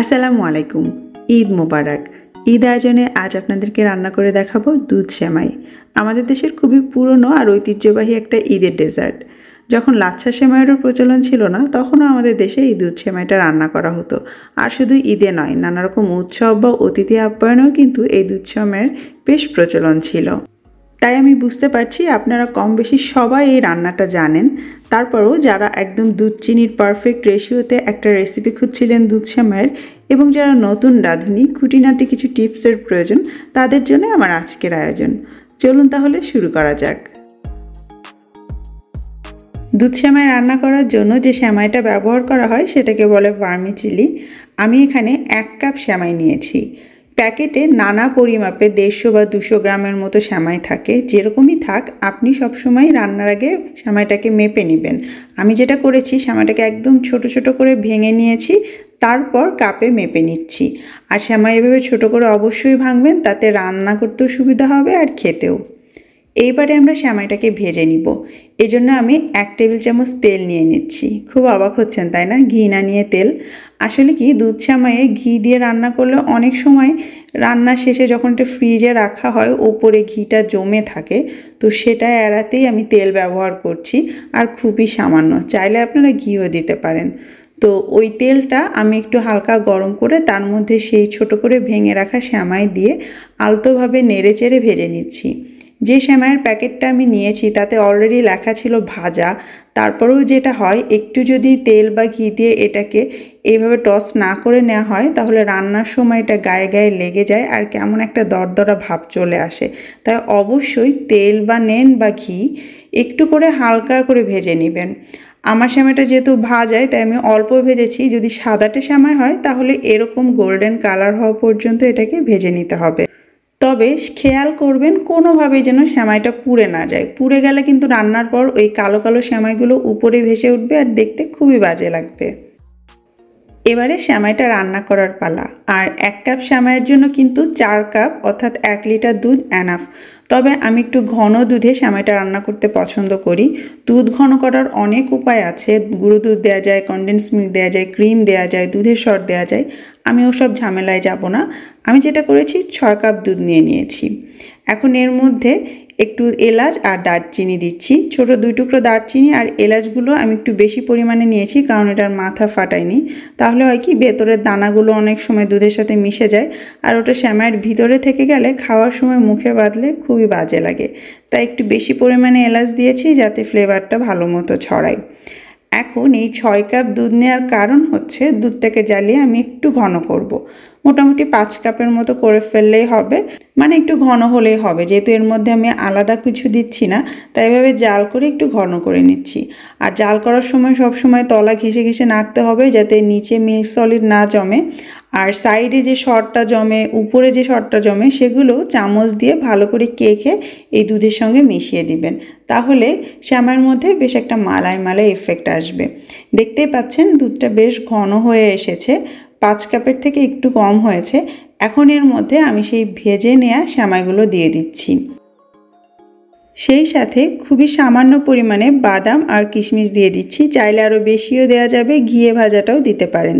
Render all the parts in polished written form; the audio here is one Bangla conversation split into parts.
আসসালামু আলাইকুম। ঈদ মোবারক। ঈদ আয়োজনে আজ আপনাদেরকে রান্না করে দেখাবো দুধ সেমাই। আমাদের দেশের খুবই পুরনো আর ঐতিহ্যবাহী একটা ঈদের ডেজার্ট। যখন লাচ্ছা সেমাইয়েরও প্রচলন ছিল না, তখনও আমাদের দেশে এই দুধ সেমাইটা রান্না করা হতো। আর শুধু ঈদে নয়, নানা রকম উৎসব বা অতিথি আপ্যায়নেও কিন্তু এই দুধ সেমাইয়ের বেশ প্রচলন ছিল। তাই আমি বুঝতে পারছি আপনারা কম বেশি সবাই এই রান্নাটা জানেন। তারপরও যারা একদম দুধ চিনির পারফেক্ট রেশিওতে একটা রেসিপি খুঁজছিলেন দুধ সেমাইয়ের, এবং যারা নতুন রাঁধুনি খুঁটিনাটি কিছু টিপসের প্রয়োজন, তাদের জন্য আমার আজকের আয়োজন। চলুন তাহলে শুরু করা যাক। দুধ সেমাই রান্না করার জন্য যে সেমাইটা ব্যবহার করা হয় সেটাকে বলে ভার্মিচেলি। আমি এখানে 1 কাপ সেমাই নিয়েছি। প্যাকেটে নানা পরিমাপে 150 বা 200 গ্রামের মতো সেমাই থাকে। যেরকমই থাক, আপনি সবসময় রান্নার আগে সেমাইটাকে মেপে নেবেন। আমি যেটা করেছি, সেমাইটাকে একদম ছোট ছোট করে ভেঙে নিয়েছি, তারপর কাপে মেপে নিচ্ছি। আর সেমাই এভাবে ছোট করে অবশ্যই ভাঙবেন, তাতে রান্না করতেও সুবিধা হবে আর খেতেও। এইবারে আমরা সেমাইটাকে ভেজে নিব। এজন্য আমি 1 টেবিল চামচ তেল নিয়ে নিচ্ছি। খুব অবাক হচ্ছেন তাই না, ঘি না নিয়ে তেল? আসলে কি, দুধ সেমাইয়ে ঘি দিয়ে রান্না করলে অনেক সময় রান্না শেষে যখন এটা ফ্রিজে রাখা হয় ওপরে ঘিটা জমে থাকে, তো সেটা এড়াতেই আমি তেল ব্যবহার করছি। আর খুবই সামান্য, চাইলে আপনারা ঘিও দিতে পারেন। তো ওই তেলটা আমি একটু হালকা গরম করে তার মধ্যে সেই ছোট করে ভেঙে রাখা সেমাই দিয়ে আলতোভাবে নেড়ে চেড়ে ভেজে নিচ্ছি। যে সেমাইয়ের প্যাকেটটা আমি নিয়েছি তাতে অলরেডি লেখা ছিল ভাজা। তারপরেও যেটা হয়, একটু যদি তেল বা ঘি দিয়ে এটাকে এইভাবে টস না করে নেওয়া হয়, তাহলে রান্নার সময় এটা গায়ে গায়ে লেগে যায় আর কেমন একটা দরদরা ভাব চলে আসে। তাই অবশ্যই তেল বা নেন বা ঘি একটু করে হালকা করে ভেজে নেবেন। আমার সেমাইটা যেহেতু ভাজায়, তাই আমি অল্প ভেজেছি। যদি সাদাটে সেমাই হয় তাহলে এরকম গোল্ডেন কালার হওয়া পর্যন্ত এটাকে ভেজে নিতে হবে। তবে খেয়াল করবেন কোনোভাবেই যেন সেমাইটা পুড়ে না যায়। পুড়ে গেলে কিন্তু রান্নার পর ওই কালো কালো সেমাইগুলো উপরে ভেসে উঠবে আর দেখতে খুবই বাজে লাগবে। এবারে সেমাইটা রান্না করার পালা। আর 1 কাপ সেমাইয়ের জন্য কিন্তু 4 কাপ অর্থাৎ 1 লিটার দুধ এনাফ। তবে আমি একটু ঘন দুধে সেমাইটা রান্না করতে পছন্দ করি। দুধ ঘন করার অনেক উপায় আছে। গুঁড়ো দুধ দেওয়া যায়, কনডেন্স মিল্ক দেওয়া যায়, ক্রিম দেওয়া যায়, দুধের সর দেওয়া যায়। আমি ওসব ঝামেলায় যাব না। আমি যেটা করেছি, 6 কাপ দুধ নিয়েছি। এখন এর মধ্যে একটু এলাচ আর দারচিনি দিচ্ছি। ছোট 2 টুকরো দারচিনি আর এলাচগুলো আমি একটু বেশি পরিমাণে নিয়েছি, কারণ এটার মাথা ফাটাইনি। তাহলে হয় কি, ভেতরের দানাগুলো অনেক সময় দুধের সাথে মিশে যায়, আর ওটা সেমাইয়ের ভিতরে থেকে গেলে খাওয়ার সময় মুখে বাঁধলে খুবই বাজে লাগে। তাই একটু বেশি পরিমাণে এলাচ দিয়েছি, যাতে ফ্লেভারটা ভালো মতো ছড়ায়। এখন এই 6 কাপ দুধ নেওয়ার কারণ হচ্ছে, দুধটাকে জ্বালিয়ে আমি একটু ঘন করব। মোটামুটি 5 কাপের মতো করে ফেললেই হবে, মানে একটু ঘন হলেই হবে। যেহেতু এর মধ্যে আমি আলাদা কিছু দিচ্ছি না, তাই এভাবে জাল করে একটু ঘন করে নিচ্ছি। আর জাল করার সময় সব সময় তলা ঘেঁষে ঘেঁষে নাড়তে হবে, যাতে নিচে মিল্ক সলিড না জমে। আর সাইডে যে সরটা জমে, উপরে যে সরটা জমে, সেগুলো চামচ দিয়ে ভালো করে কেখে এই দুধের সঙ্গে মিশিয়ে দিবেন। তাহলে সেমাইয়ের মধ্যে বেশ একটা মালাই মালাই এফেক্ট আসবে। দেখতেই পাচ্ছেন দুধটা বেশ ঘন হয়ে এসেছে, 5 কাপের থেকে একটু কম হয়েছে। এখন এর মধ্যে আমি সেই ভেজে নেওয়া সেমাইগুলো দিয়ে দিচ্ছি। সেই সাথে খুবই সামান্য পরিমাণে বাদাম আর কিশমিশ দিয়ে দিচ্ছি। চাইলে আরও বেশিও দেওয়া যাবে, ঘিয়ে ভাজাটাও দিতে পারেন।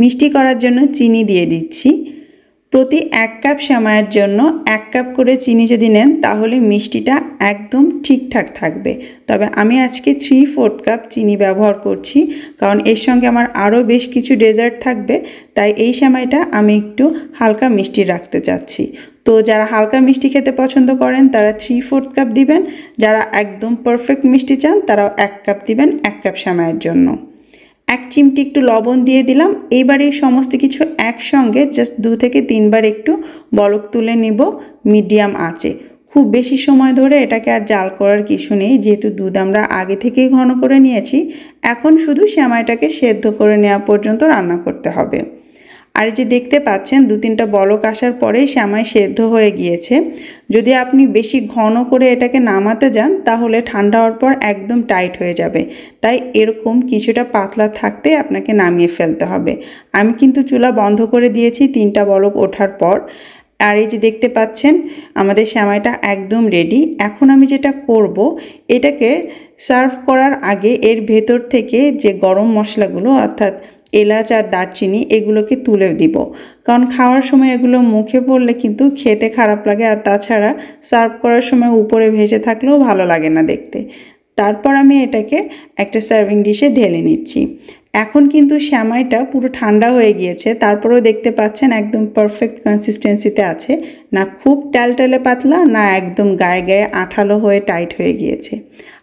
মিষ্টি করার জন্য চিনি দিয়ে দিচ্ছি। প্রতি 1 কাপ সেমাইয়ের জন্য 1 কাপ করে চিনি যদি নেন, তাহলে মিষ্টিটা একদম ঠিকঠাক থাকবে। তবে আমি আজকে 3/4 কাপ চিনি ব্যবহার করছি, কারণ এর সঙ্গে আমার আরও বেশ কিছু ডেজার্ট থাকবে। তাই এই সেমাইটা আমি একটু হালকা মিষ্টি রাখতে চাচ্ছি। তো যারা হালকা মিষ্টি খেতে পছন্দ করেন তারা 3/4 কাপ দিবেন। যারা একদম পারফেক্ট মিষ্টি চান তারাও 1 কাপ দিবেন 1 কাপ সেমাইয়ের জন্য। 1 চিমটি একটু লবণ দিয়ে দিলাম। এইবার এই সমস্ত কিছু একসঙ্গে জাস্ট 2 থেকে 3 বার একটু বলক তুলে নিব মিডিয়াম আঁচে। খুব বেশি সময় ধরে এটাকে আর জাল করার কিছু নেই, যেহেতু দুধ আমরা আগে থেকেই ঘন করে নিয়েছি। এখন শুধু সেমাইটাকে সেদ্ধ করে নেওয়া পর্যন্ত রান্না করতে হবে। আর এই যে দেখতে পাচ্ছেন, 2-3টা বলক আসার পরেই সেমাই সেদ্ধ হয়ে গিয়েছে। যদি আপনি বেশি ঘন করে এটাকে নামাতে যান, তাহলে ঠান্ডা হওয়ার পর একদম টাইট হয়ে যাবে। তাই এরকম কিছুটা পাতলা থাকতে আপনাকে নামিয়ে ফেলতে হবে। আমি কিন্তু চুলা বন্ধ করে দিয়েছি 3টা বলক ওঠার পর। আর এই যে দেখতে পাচ্ছেন, আমাদের সেমাইটা একদম রেডি। এখন আমি যেটা করব, এটাকে সার্ভ করার আগে এর ভেতর থেকে যে গরম মশলাগুলো, অর্থাৎ এলাচ আর দারচিনি এগুলোকে তুলে দিব, কারণ খাওয়ার সময় এগুলো মুখে পড়লে কিন্তু খেতে খারাপ লাগে, আর তাছাড়া সার্ভ করার সময় উপরে ভেসে থাকলেও ভালো লাগে না দেখতে। তারপর আমি এটাকে একটা সার্ভিং ডিশে ঢেলে নিচ্ছি। এখন কিন্তু সেমাইটা পুরো ঠান্ডা হয়ে গিয়েছে, তারপরেও দেখতে পাচ্ছেন একদম পারফেক্ট কনসিস্টেন্সিতে আছে, না খুব টালটালে পাতলা, না একদম গায়ে গায়ে আঠালো হয়ে টাইট হয়ে গিয়েছে।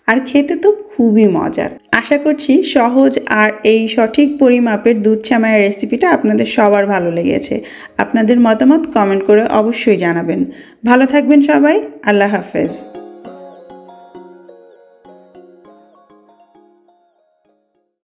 আর খেতে তো খুবই মজার। আশা করছি সহজ আর এই সঠিক পরিমাপের দুধ সেমাইয়ের রেসিপিটা আপনাদের সবার ভালো লেগেছে। আপনাদের মতামত কমেন্ট করে অবশ্যই জানাবেন। ভালো থাকবেন সবাই। আল্লাহ হাফেজ।